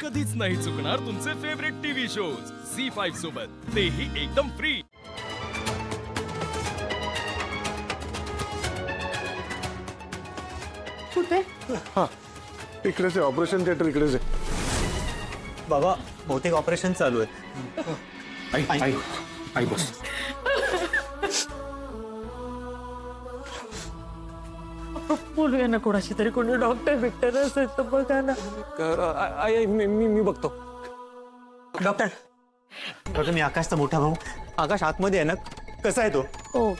कधीच नाही चुकणार तुमचे फेवरेट टीव्ही शोज झी5 सोबत, तेही एकदम फ्री। कुठे? हा इकडेच आहे, ऑपरेशन थिएटर इकडेच आहे। बाबा बहुतेक ऑपरेशन चालू आहे। आई आई आई बस। बोलूया ना कोणाशी तरी, कोणी डॉक्टर बिक्टर असेल तर बघा ना। आई मी बघतो। डॉक्टर डॉक्टर, मी आकाशचा मोठा भाऊ। आकाश आतमध्ये आहे ना, कसा आहे तो? हो,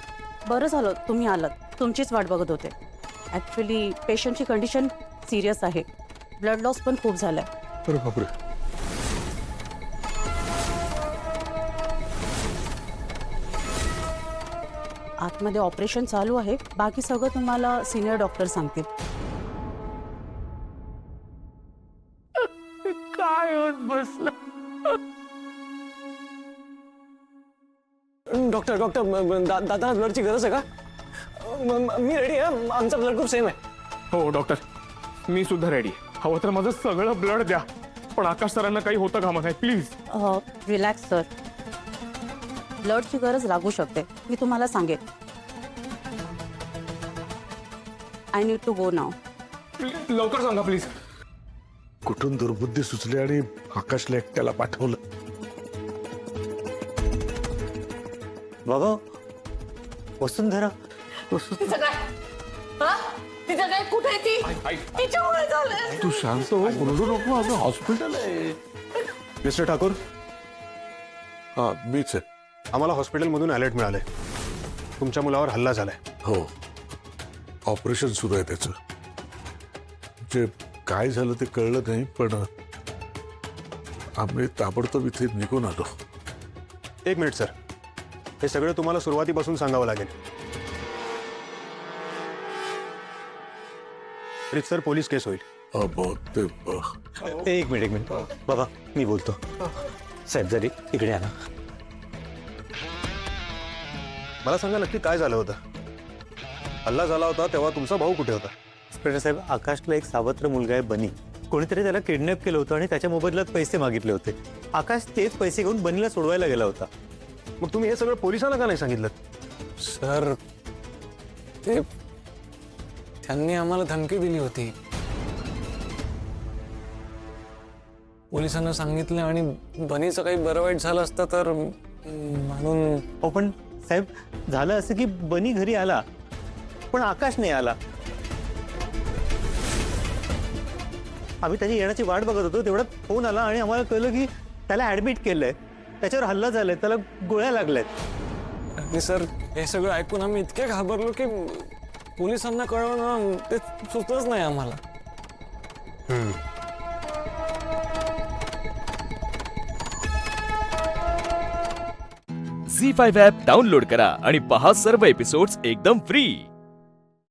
बरं झालं तुम्ही आलात, तुमचीच वाट बघत होते। ॲक्च्युली पेशंटची कंडिशन सिरियस आहे, ब्लड लॉस पण खूप झालाय। अरे बापरे। आतमध्ये ऑपरेशन चालू आहे, बाकी सगळं तुम्हाला सिनियर डॉक्टर सांगतील। काय होत बसलं? डॉक्टर दादा ब्लडची गरज आहे का? मी रेडी आहे, आमचा ब्लड ग्रुप सेम आहे। हो डॉक्टर, मी सुद्धा रेडी। हवं तर माझं सगळं ब्लड द्या, पण आकाश सरांना काही होतं कामा नाही, प्लीज। रिलॅक्स सर, ब्लडची गरज लागू शकते, मी तुम्हाला सांगेन। आय नीड टू गो नाव। लवकर सांगा प्लीज। कुठून दुर्बुद्धी सुचली आणि आकाशला एकट्याला पाठवलं? बाबा वसुंधरा, तिचं काय? हा? तिचं काय? कुठे आहे ती? तिच्यामुळे झालंय। तू शांत हो, बोलू नको, अगं हॉस्पिटल आहे। मिस्टर ठाकूर, हा मीच आहे। आम्हाला हॉस्पिटलमधून अलर्ट मिळालंय, तुमच्या मुलावर हल्ला झालाय। हो, ऑपरेशन सुरू आहे त्याचं। जे काय झालं ते कळलं नाही, पण आम्ही ताबडतोब इथे निघून आलो। एक मिनिट सर, हे सगळं तुम्हाला सुरुवातीपासून सांगावं लागेल। सर पोलीस केस होईल। एक मिनिट बाबा, मी बोलतो। साहेब जरी इकडे आला। मला सांगा नक्की काय झालं होतं? हल्ला झाला होता तेव्हा तुमचा भाऊ कुठे होता? इन्स्पेक्टर साहेब, आकाशला एक सावत्र मुलगा आहे बनी, कोणीतरी त्याला किडनॅप केलं होतं आणि त्याच्या मोबदल्यात पैसे मागितले होते। आकाश तेच पैसे घेऊन बनीला सोडवायला गेला होता। मग तुम्ही हे सगळं पोलिसांना का नाही सांगितलं? सर, ते त्यांनी आम्हाला धमकी दिली होती, पोलिसांना सांगितलं आणि बनीचं काही बरं वाईट झालं असतं तर म्हणून। हो पण साहेब, झालं असं की बनी घरी आला पण आकाश नाही आला। आम्ही त्याची येण्याची वाट बघत होतो, तेवढ्यात फोन आला आणि आम्हाला कळलं की त्याला ऍडमिट केलंय, त्याच्यावर हल्ला झालाय, त्याला गोळ्या लागल्यात। आणि सर, हे सगळं ऐकून आम्ही इतके घाबरलो की पोलिसांना कळवणं ते सुचलंच नाही आम्हाला। झी5 ॲप डाउनलोड करा आणि पहा सर्व एपिसोड्स एकदम फ्री।